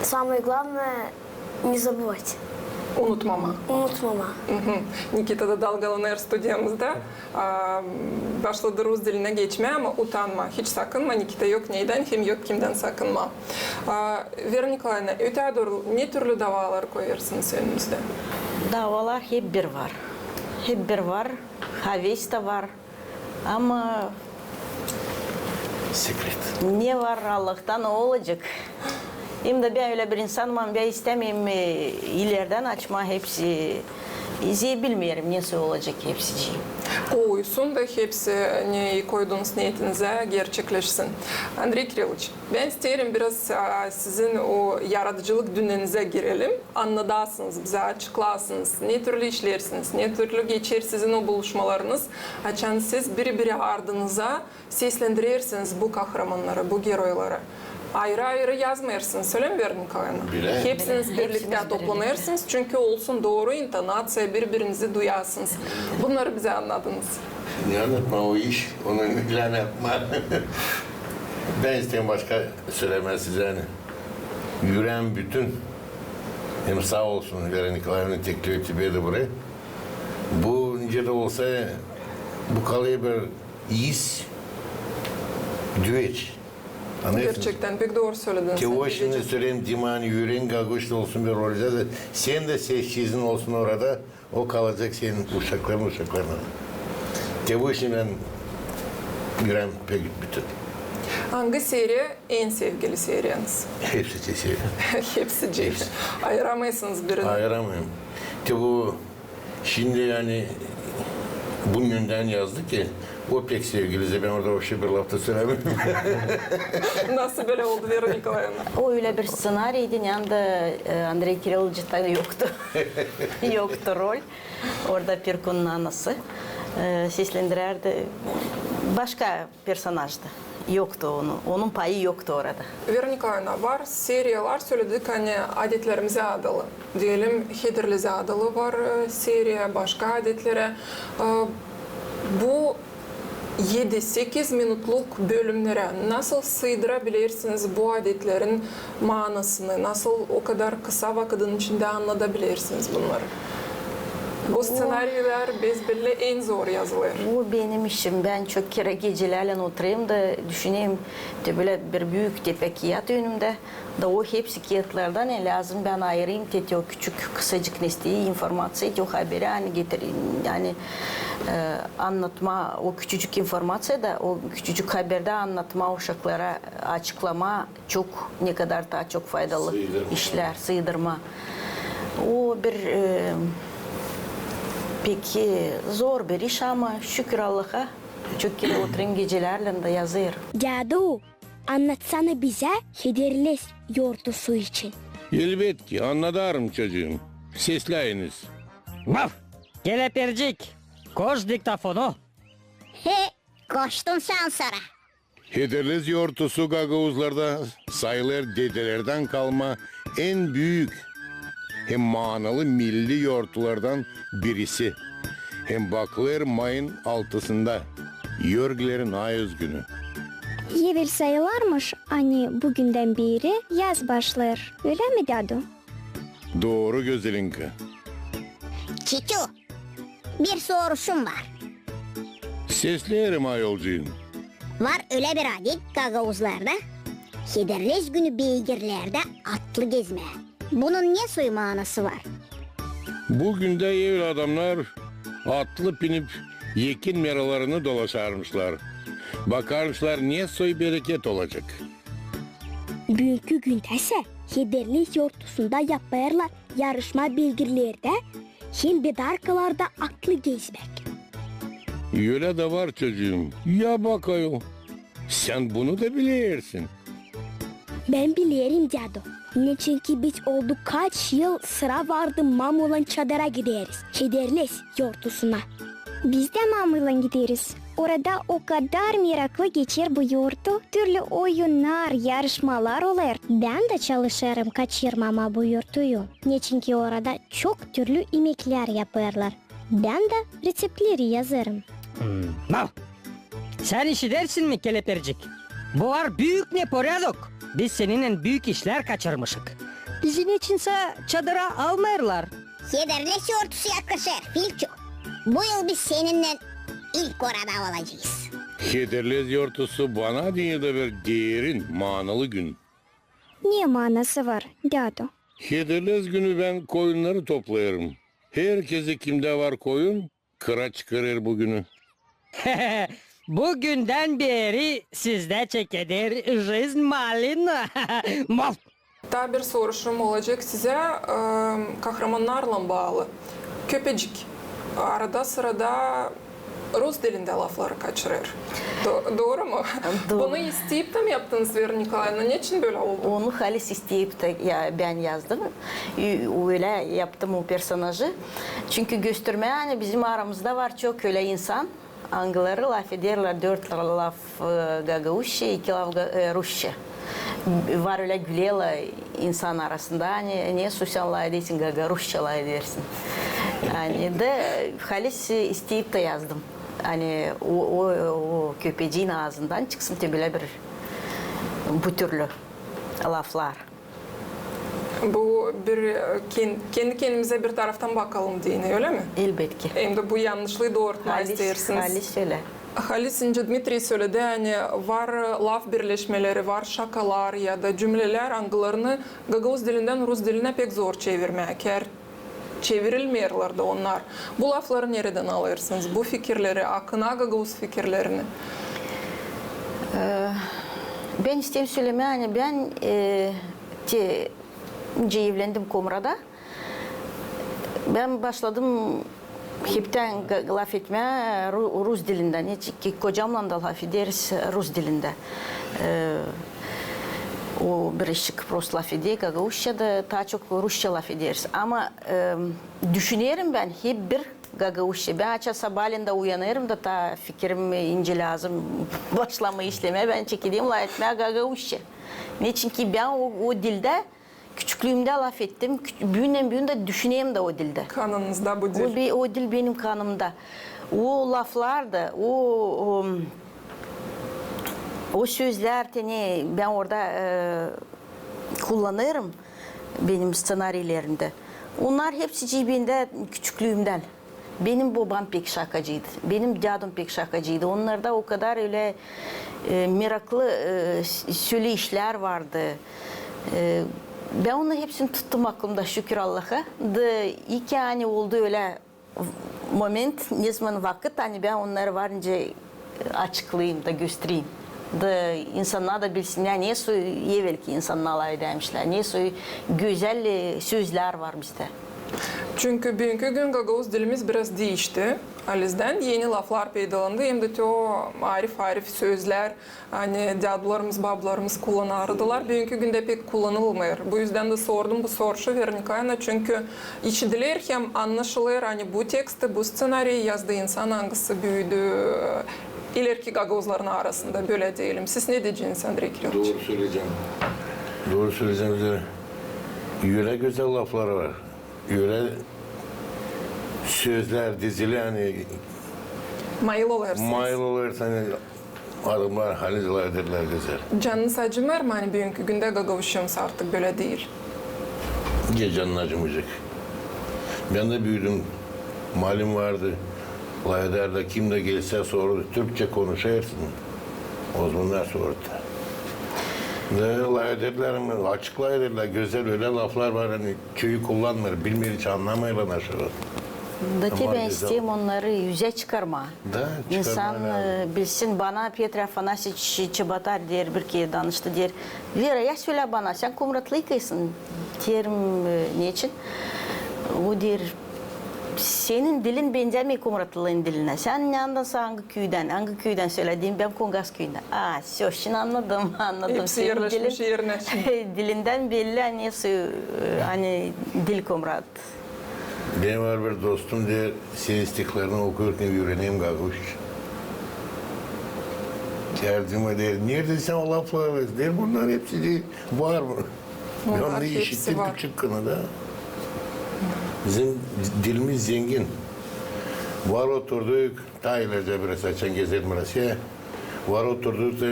самое главное не забывать, Unutmama. unutmama. Nikita da Dalgalı stüdyomuzda. Başladı Rus diline geçmeye ama utanma. Hiç sakınma. Nikita yok neyden hem yok kimden sakınma. Vera Nikolaevna, öte doğru ne türlü davalar koyarsınız önünüzde? Davalar hep bir var. Hep bir var. Haves de var. Ama Sekret. ne var Allah'tan o olacak. Hem de ben öyle bir insanım, ben istemeyeyim ileriden açma hepsi. İzleyebilmiyorum nesi olacak hepsi. Uysun da hepsi neyi koyduğunuz niyetinize gerçekleşsin. Andrei Kirilovich, ben isterim biraz sizin o yaratıcılık dünyenize girelim. Anladasınız, bize açıklasınız. Ne türlü işlersiniz, ne türlü geçer sizin o buluşmalarınız. Açan siz biri ardınıza seslendirirsiniz bu kahramanları, bu heroyları. Ayrı ayrı yazmıyorsunuz, öyle mi Vera Nikolaevna? Bile. Hepsiniz birlikte toplanırsınız çünkü olsun doğru intonasya, birbirinizi duyasınız. Bunları bize anladınız. Ne anlatma o iş, onu ilan yapma. Ben istedim başka söylemez size hani. Yüreğim bütün, hem sağ olsun Vera Nikolaevna teklif etti beni buraya. Bu nice de olsa bu kalıyor bir iz, düet. Anlıyorsunuz? Gerçekten pek doğru söylediniz. Tevoşin'le söyleyeyim, Dimani, yüreğin Gagoş'ta olsun bir rolde de sen de seçkizin olsun orada, o kalacak senin uşaklarına. Tevoşin ben yüreğim pek bütün. Hangi seri en sevgili seriniz? Hepsi seçiyor. Hepsi değil. Ayıramıyorsunuz birini. Ayıramıyorum. Bu şimdi yani bunun yönden yazdı ki o pek sevgilisi, ben orada hoşça bir lafta söylemem. Nasıl böyle oldu Vera Nikolaevna? O öyle bir senaryoydu, yani da Andrei Kirilovich'ta yoktu. Yoktu rol. Orada Pirkun'un anası seslendirirdi. Başka personajdı. Yoktu onun payı yoktu orada. Vera Nikolaevna, var seriyalar söyledik hani adetlerimize adalı. Diyelim Hederlize adalı var seriye, başka adetlere. Bu 7-8 minutluk bölümlere nasıl sığdırabilirsiniz bu adetlerin manasını? Nasıl o kadar kısa vakitin içinde anlatabilirsiniz bunları? Bu senaryolar besbelli en zor yazılır. Bu benim işim. Ben çok kere gecelerle oturayım da düşüneyim. De böyle bir büyük tepe kağıt önümde. Da o hepsi kağıtlardan ne lazım ben ayırayım. Dedi o küçük kısacık nesneyi, informasyayı, o haberi hani getireyim. Yani anlatma, o küçücük informasya da o küçücük haberde anlatma, uşaklara açıklama çok ne kadar daha çok faydalı işler, sığdırma. O bir peki zor bir iş ama şükür Allah'a çok kere oturayım gecelerle de yazıyorum. Dadu, anlatsana bize Hederlis yortusu için. Elbet ki anladarım çocuğum. Sesleyiniz. Vaf! Kelepircik! Koş diktafonu. He, koştun sen sonra. Hederliz yortusu Gagavuzlarda sayılır dedelerden kalma en büyük hem manalı milli yortulardan birisi. Hem bakılır mayın altısında, Yörglerin ayız günü. Evvel sayılarmış hani bugünden beri yaz başlar. Öyle mi Dadu? Doğru Gözelinka. Çiçu, bir soruşum var. Seslerim ayolcuyum. Var öyle bir adet Gagavuzlarda, Hederles günü beygirlerde atlı gezme. Bunun ne soy manası var? Bugün de evvel adamlar atlı binip yekin meralarını dolaşarmışlar. Bakarmışlar niye soy bereket olacak. Bugünkü gündese Hederles yortusunda yaparlar yarışma bilgilerde, hilbedarkalarda atlı gezmek. Öyle de var çocuğum. Ya bak ayol. Sen bunu da bilirsin. Ben bilirim Dadu. Ne çünkü biz olduk kaç yıl sıra vardı Mamulan çadıra gideriz. Hederles yortusuna. Biz de Mamulan gideriz. Orada o kadar meraklı geçer bu yurtu. Türlü oyunlar, yarışmalar olur. Ben de çalışırım kaçırmama bu yurtuyu. Ne çünkü orada çok türlü yemekler yaparlar. Ben de reseptleri yazarım. Mal. Sen işi dersin mi kelepercik? Bu var büyük ne poradok. Biz seninle büyük işler kaçırmışık. Bizim içinse çadıra almayırlar. Hederles yortusu yaklaşır Filço. Bu yıl biz seninle ilk orada olacağız. Hederlez yortusu bana diye de bir derin, manalı gün. Ne manası var Dadu? Hederlez günü ben koyunları toplayırım. Herkesi kimde var koyun, kıra çıkarır bugünü. Bugünden beri sizde çekedir жизнь malin. Mal. Daha bir soruşum olacak size kahramanlarla bağlı. Köpecik arada sırada Rus dilinde lafları kaçırır. Doğru mu? Doğru. Bunu isteyip de mi yaptınız Vera Nikolayevna? Niçin böyle oldu? Onu Halis isteyip de ben yazdım. Öyle yaptım o personajı. Çünkü gösterme yani bizim aramızda var çok öyle insan. Angları laf ederler, 4 laf Gagavuşça, 2 laf Rusça. Var öyle güleyle insan arasında. Hani niye Susan'la edersin, Gagavuşça'la edersin. Yani de Halis isteyip de yazdım. Hani o köpeciğin ağzından çıksın böyle bir bu türlü laflar. Bu bir kendi kendimize bir taraftan bakalım diye öyle mi? Elbette ki. Hem de bu yanlışlığı doğrultma istersiniz. Halis öyle. Halis ince Dmitri söyledi yani var laf birleşmeleri, var şakalar ya da cümleler angılarını Gagavuz dilinden Rus diline pek zor çevirmek. Eğer çevrilmiyorlar da onlar. Bu lafları nereden alırsınız? Bu fikirleri, Akına Gagavuz fikirlerini. Ben isteyeyim söyleme yani ben önce evlendim Komra'da. Ben başladım hepten laf etmeye Rus dilinden. Hiç kocamla da laf ederiz Rus dilinde. O bir ışık prost laf ediyor. Gagavuşça'da daha çok Rusça laf ederiz. Ama düşünüyorum ben hep bir Gagavuşça. Ben açar sabahleyin de uyanırım da ta fikrim ince lazım başlama işleme. Ben çekileyim laf etmeye Gagavuşça. Ne çünkü ben o dilde küçüklüğümde laf ettim. Büyüğünde düşüneyim de o dilde. Kanınızda bu dil. O dil benim kanımda. O laflar da, o sözler ben orada kullanırım benim senaryolarımda. Onlar hepsi cebinde küçüklüğümden. Benim babam pek şakacıydı. Benim dadım pek şakacıydı. Onlarda o kadar öyle meraklı söyleyişler vardı. Ben onu hepsini tuttum aklımda şükür Allah'a. İyi ki hani oldu öyle moment, ne zaman vakit hani ben onları varınca açıklayayım da göstereyim. İnsanlar da bilsin yani ne soy evvelki insanlar demişler. Ne soy güzel sözler var bizde. Çünkü bugünkü gün Gagavuz dilimiz biraz değişti. O yüzden yeni laflar peydalandı. Hem de o arif sözler hani dadılarımız, babalarımız kullanırdılar. Bugünkü günde pek kullanılmıyor. Bu yüzden de sordum bu soruşu Vera Nikolayevna. Çünkü içidiler hem anlaşılır hani bu teksti, bu senaryoyu yazdığı insan hangisi büyüdü. İleriki Gagavuzların arasında böyle diyelim. Siz ne diyeceksiniz Andrei Kirilovich? Doğru söyleyeceğim. Doğru söyleyeceğim. Öyle güzel laflar var. Öyle sözler dizili hani Mayıl olursınuz. mayıl olursa hani adamlar halizler ederler güzel. Canınız acımır mı? Hani bugünkü günde Gagavuş'umuz artık böyle değil. Canın acımayacak. Ben de büyüdüm. Malum vardı. Layder'de kim de gelse sordu. Türkçe konuşarsın. O zamanlar sordu. Layder'ler mi? Açık layder'ler. Güzel öyle laflar var. Hani köyü kullanmıyor. Bilmiyor hiç anlamayla aşağı. Daki Ama ben güzel. isteyeyim onları yüze çıkarma. Da, İnsan çıkarma lazım. bilsin bana Petr Afanasьевич Çabatar der bir kere danıştı der. Vera ya söyle bana sen kumratlıysın derim niçin? O der senin dilin benzemiyor kumratlılığın diline. Sen ne anlasın hangi köyden söylediğim ben Kongas köyünden. Şimdi anladım. Hepsi Senin yerleşmiş yerine. dilinden belli hani dil kumrat. Benim var bir dostum diye senin istiklerini okuyurken yüreğim kalkmış. Yardıma der, neredesin o lafları? Der bunlar hepsi de var mı? Bunlar Ben de hepsi işittim var. küçük kınada. Bizim dilimiz zengin. Var oturduk, ta ileride biraz açan gezelim burası. Var oturduk da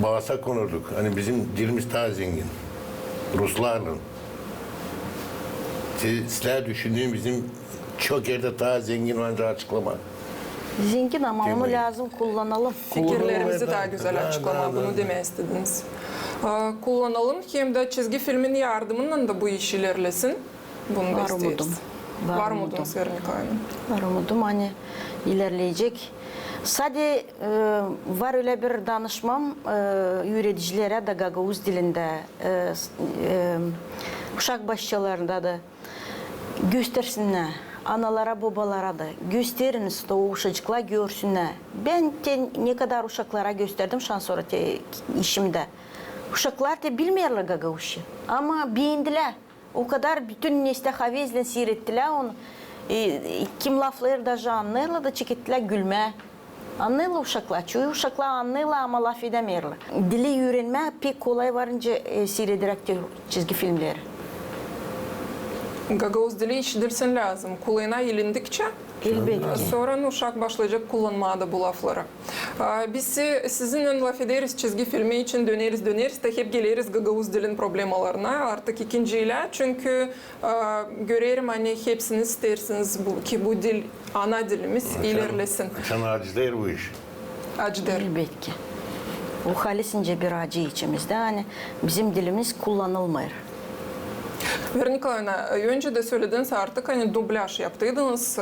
bağısa konurduk. Hani bizim dilimiz daha zengin. Ruslarla. Sizler düşündüğüm bizim çok yerde daha zengin önce açıklama. Zengin ama onu Demeyin. lazım kullanalım. Fikirlerimizi Kullanalım, daha güzel da, açıklama, da, bunu da. demeye istediniz. Kullanalım hem de çizgi filmin yardımıyla da bu iş ilerlesin. Bunu da Var isteriz. umudum. Var umudunuz Vernikay'ın. Var umudum hani ilerleyecek. Sadece var öyle bir danışmam yöneticilere de Gagavuz dilinde, uşak başçılarında da göstersinler. Analara, babalara da gösteriniz de o uşacıklar görsünler. Ben de ne kadar uşaklara gösterdim sonra işimde. Uşaklar da bilmiyorlar Gagavuz'u ama beğendiler. O kadar bütün neste havezle seyrettiler onu. Kim lafları da anlıyorlar da çekettiler gülme. Anlıyorlar uşaklar. Çünkü uşaklar anlıyorlar ama laf edemiyorlar. Dili öğrenme pek kolay varınca seyrederek çizgi filmleri. Gagavuz dili işidirsin lazım. Kulağına ilindikçe Elbette. sonra uşak başlayacak kullanmaya da bu lafları. Biz sizinle laf ederiz çizgi filmi için döneriz de hep geliriz Gagavuz dilin problemalarına artık ikinciyle. Çünkü görerim hani hepsini istersiniz ki bu dil ana dilimiz ilerlesin. Sen acizler bu iş. Acıdır. Elbette. O halisince bir acı içimizde hani bizim dilimiz kullanılmıyor. Vernikayna, önce de söylediniz artık hani dublaj yaptıydınız.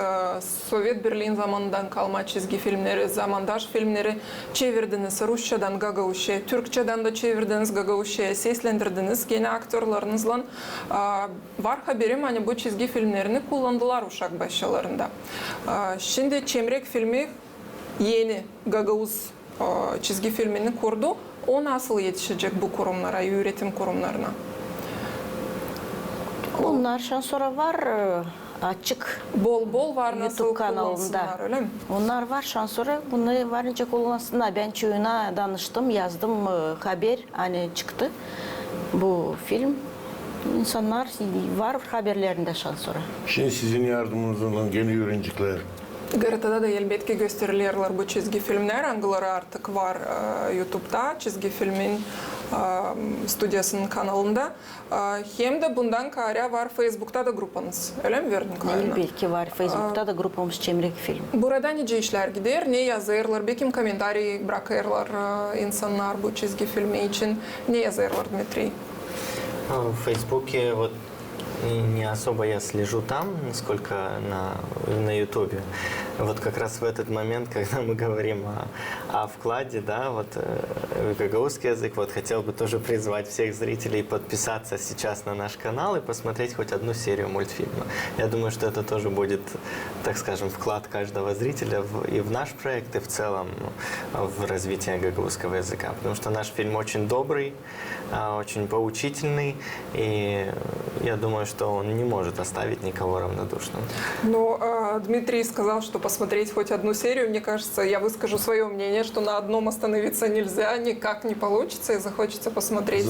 Sovyet Birliği zamanından kalma çizgi filmleri, zamandaş filmleri çevirdiniz. Rusçadan Gagavuş'a, Türkçeden de çevirdiniz Gagavuş'a, seslendirdiniz. Gene aktörlerinizle var haberim hani bu çizgi filmlerini kullandılar uşak başlarında. Şimdi Çemrek filmi yeni Gagavuz çizgi filmini kurdu. O nasıl yetişecek bu kurumlara, üretim kurumlarına? Onlar sonra var açık Bol var nasıl YouTube kanalında. kullansınlar öyle mi? Onlar var sonra bunu varınca kullansınlar. Ben çoğuna danıştım, yazdım haber hani çıktı bu film. İnsanlar var haberlerinde sonra. Şimdi sizin yardımınızla gene öğrenciler. Garatada da elbette gösteriyorlar bu çizgi filmler. Hangileri artık var YouTube'da çizgi filmin stüdyasının kanalında. Hem de bundan kare var Facebook'ta da gruppanız. Öyle mi Vernikayna? Elbette var. Facebook'ta da grupumuz Çemrek Film. Burada nece işler gider? Ne yazarlar? Belki komentarı bırakırlar insanlar bu çizgi filmi için. Ne yazarlar Dmitriy? В Фейсбуке вот не особо я слежу там, насколько на Ютубе. Вот как раз в этот момент, когда мы говорим о вкладе, да, вот в гагаузский язык, вот хотел бы тоже призвать всех зрителей подписаться сейчас на наш канал и посмотреть хоть одну серию мультфильма. Я думаю, что это тоже будет, так скажем, вклад каждого зрителя и в наш проект, и в целом в развитие гагаузского языка. Потому что наш фильм очень добрый, очень поучительный, и я думаю, что он не может оставить никого равнодушным. Ну, Дмитрий сказал, что посмотреть хоть одну серию. Мне кажется, я выскажу свое мнение, что на одном остановиться нельзя, никак не получится, и захочется посмотреть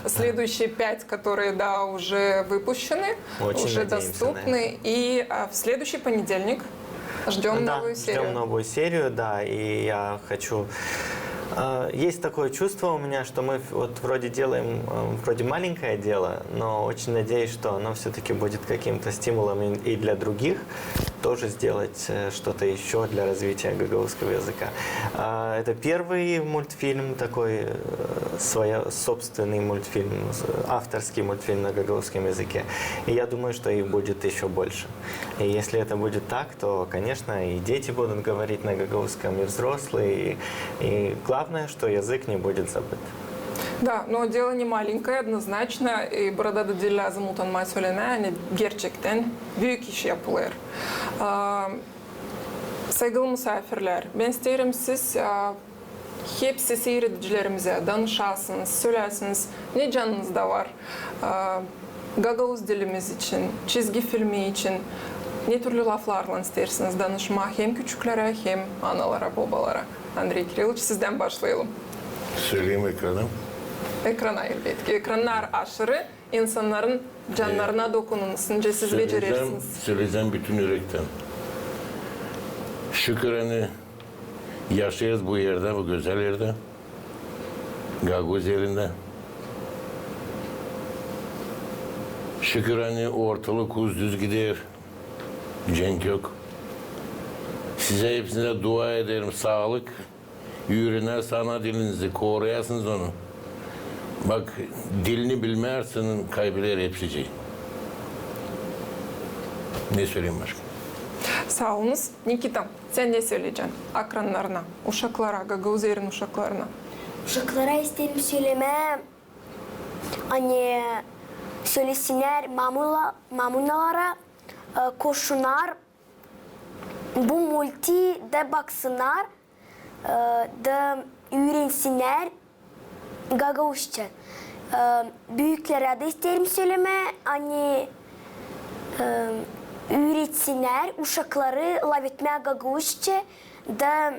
следующие 5, которые, да, уже выпущены, Очень уже надеемся доступны. И в следующий понедельник Ждем Да, новую серию. ждем новую серию, да, и я хочу... Есть такое чувство у меня, что мы вот вроде делаем вроде маленькое дело, но очень надеюсь, что оно все-таки будет каким-то стимулом и для других тоже сделать что-то еще для развития гагаузского языка. Это первый мультфильм, такой собственный мультфильм, авторский мультфильм на гагаузском языке. И я думаю, что их будет еще больше. И если это будет так, то, конечно, и дети будут говорить на гагаузском, и взрослые, и главное, что язык не будет забыт. Да, но дело не маленькое однозначно. И burada da dil lazım utanmayı söyleme. Yani gerçekten büyük iş yapılır. Saygılı misafirler, ben isterim siz hepsi seyredicilerimize danışasınız, söylesiniz ne canınızda var. Gagavuz dilimiz için, çizgi filmi için ne türlü laflarla istersiniz danışma hem küçüklere hem analara, babalara. Andrei Kirilovich, sizden başlayalım. Söyleyeyim ekrana. Ekrana elbette. Ekranlar aşırı insanların canlarına dokunulsunca siz becerirsiniz. Söyleyeceğim bütün yürekten. Şükür hani yaşayız bu yerde, bu güzel yerde. Gagavuz yerinde. Şükür hani ortalık düz gider. Cenk yok. Size hepsine dua ederim. Sağlık. Yürüne sana dilinizi. Koruyasınız onu. Bak dilini bilmezsin kaybeder hepsi. Ne söyleyeyim başka? Sağ olunuz. Nikita, sen ne söyleyeceksin akranlarına, uşaklara, Gagavuz yerinin uşaklarına? Uşaklara isterim söyleme. Hani söylesinler mamunalara koşunlar. Bu multi de baksınlar. Da öğrensinler Gagavuzca. Büyüklere de isterim söyleme. Hani öğretsinler uşakları laf etmeye Gagavuzca da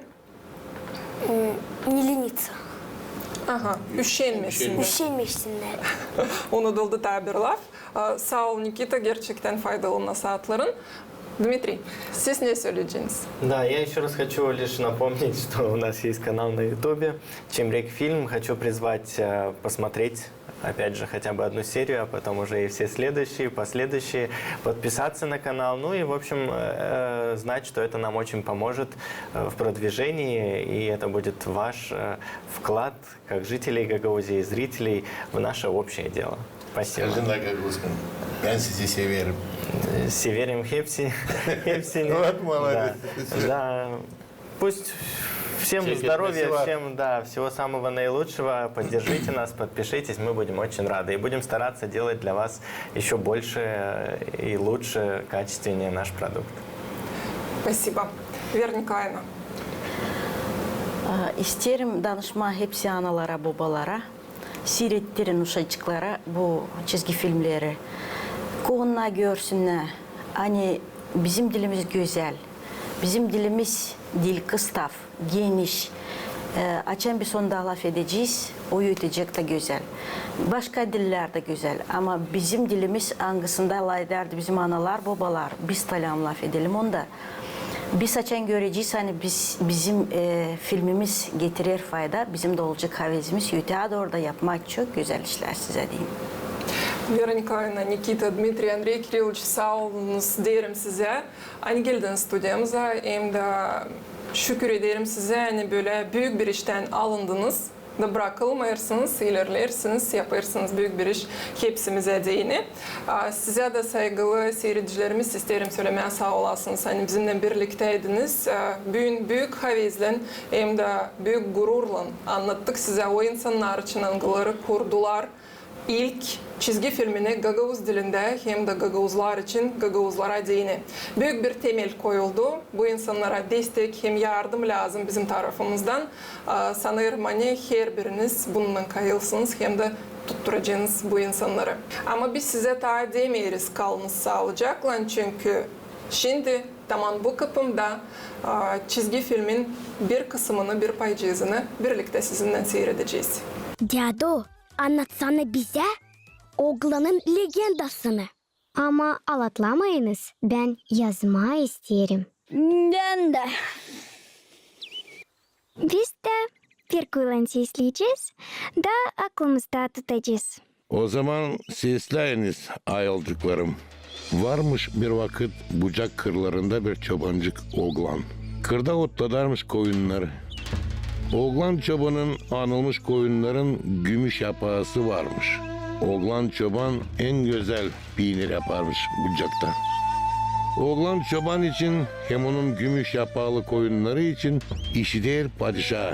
не лениться. Aha, üşenmesinler. Üşenmesinler. Unutuldu tabir laf. Sağ ol Nikita, gerçekten faydalı nasihatların. Дмитрий, siz ne söyleyeceksiniz? Да, я еще раз хочу лишь напомнить, что у нас есть канал на Ютубе «Чемрек фильм». Хочу призвать посмотреть, опять же, хотя бы одну серию, а потом уже и все следующие, последующие, подписаться на канал, ну и, в общем, знать, что это нам очень поможет в продвижении, и это будет ваш вклад, как жителей Гагаузии, зрителей, в наше общее дело. Спасибо. Скажи на гагузском. Ben sizi severim. Северим Хепси. Вот молодец. Да. Пусть всем Всех здоровья, спасибо. всем всего самого наилучшего. Поддержите нас, подпишитесь, мы будем очень рады. И будем стараться делать для вас еще больше и лучше, качественнее наш продукт. Спасибо. Вера Николаевна. İsterim danışma hepsi analara, babalara, seyrettirin uşacıklara bu çizgi filmleri. Koğunna görsünler. Hani bizim dilimiz güzel. Bizim dilimiz dil kıstaf, geniş. Açan bir sonda laf edeceğiz, o yutacak da güzel. Başka diller de güzel ama bizim dilimiz hangisinde layderdi bizim analar, babalar. Biz talam laf edelim onda. Biz açan göreceğiz hani bizim filmimiz getirir fayda. Bizim de olacak havezimiz. Yüteğe de orada yapmak çok güzel işler size diyeyim. Вера Николаевна, Никита, Дмитрий, Андрей Кириллович, sağ olunuz derim size. Hani geldiniz stüdyomuza, hem de şükür ederim size. Hani böyle büyük bir işten alındınız. Da bırakılmayırsınız, ilerlersiniz, yaparsınız büyük bir iş hepsimize değini. Size de saygılı seyredicilerimiz isterim söylemeye sağ olasınız. Hani bizimle birlikteydiniz. Büyük havezle hem de büyük gururla anlattık size. O insanlar için anıları kurdular. İlk çizgi filmini Gagavuz dilinde hem de Gagavuzlar için Gagavuzlara değini. Büyük bir temel koyuldu. Bu insanlara destek hem yardım lazım bizim tarafımızdan. Sanırım hani her biriniz bundan kayılsınız hem de tutturacaksınız bu insanları. Ama biz size daha demeyiz kalınız sağlıcakla çünkü şimdi tamam bu kapımda çizgi filmin bir kısmını, bir parçasını birlikte sizinle seyredeceğiz. Dado, anlatsana bize oğlanın legendasını. Ama alatlamayınız. Ben yazma isterim. Ben de. Biz de bir kullanıcı izleyeceğiz da aklımızda tutacağız. O zaman sesleyiniz ayıldıklarım. Varmış bir vakit bucak kırlarında bir çobancık oğlan. Kırda otladarmış koyunları. Oğlan çobanın anılmış koyunların gümüş yapağısı varmış. Oğlan çoban en güzel peynir yaparmış bucakta. Oğlan çoban için hem onun gümüş yapağlı koyunları için işi değil padişah.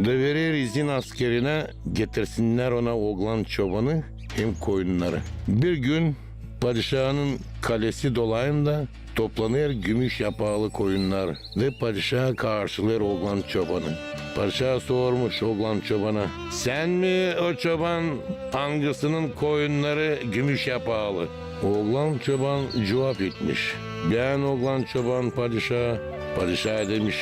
Da verir izin askerine getirsinler ona oğlan çobanı hem koyunları. Bir gün padişahın kalesi dolayında toplanır gümüş yapağlı koyunlar ve padişah karşılar oğlan çobanı. Padişah sormuş oğlan çobana, sen mi o çoban hangisinin koyunları gümüş yapağlı? Oğlan çoban cevap etmiş. Ben oğlan çoban padişah. Padişah demiş,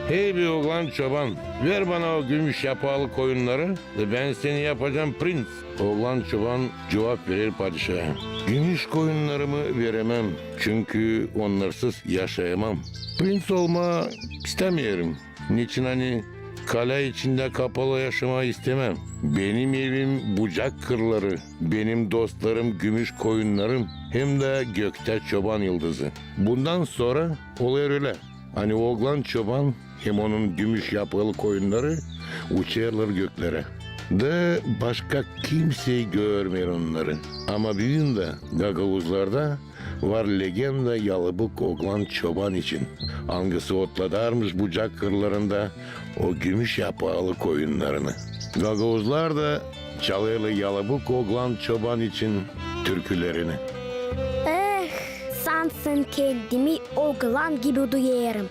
hey bir oğlan çoban, ver bana o gümüş yapağlı koyunları ve ben seni yapacağım prens. Oğlan çoban cevap verir padişaha. Gümüş koyunlarımı veremem çünkü onlarsız yaşayamam. Prens olma istemiyorum. Niçin hani kale içinde kapalı yaşamayı istemem. Benim evim bucak kırları, benim dostlarım gümüş koyunlarım, hem de gökte çoban yıldızı. Bundan sonra oluyor öyle. Hani oğlan çoban hem onun gümüş yapılı koyunları uçarlar göklere. De başka kimseyi görmüyor onları. Ama bir gün de Gagavuzlarda var legenda yalıbık oğlan çoban için. Hangisi otladarmış bucak kırlarında o gümüş yapağlı koyunlarını. Gagavuzlar da çalıyorlar yalıbık oğlan çoban için türkülerini. Sansın kendimi oğlan gibi duyarım.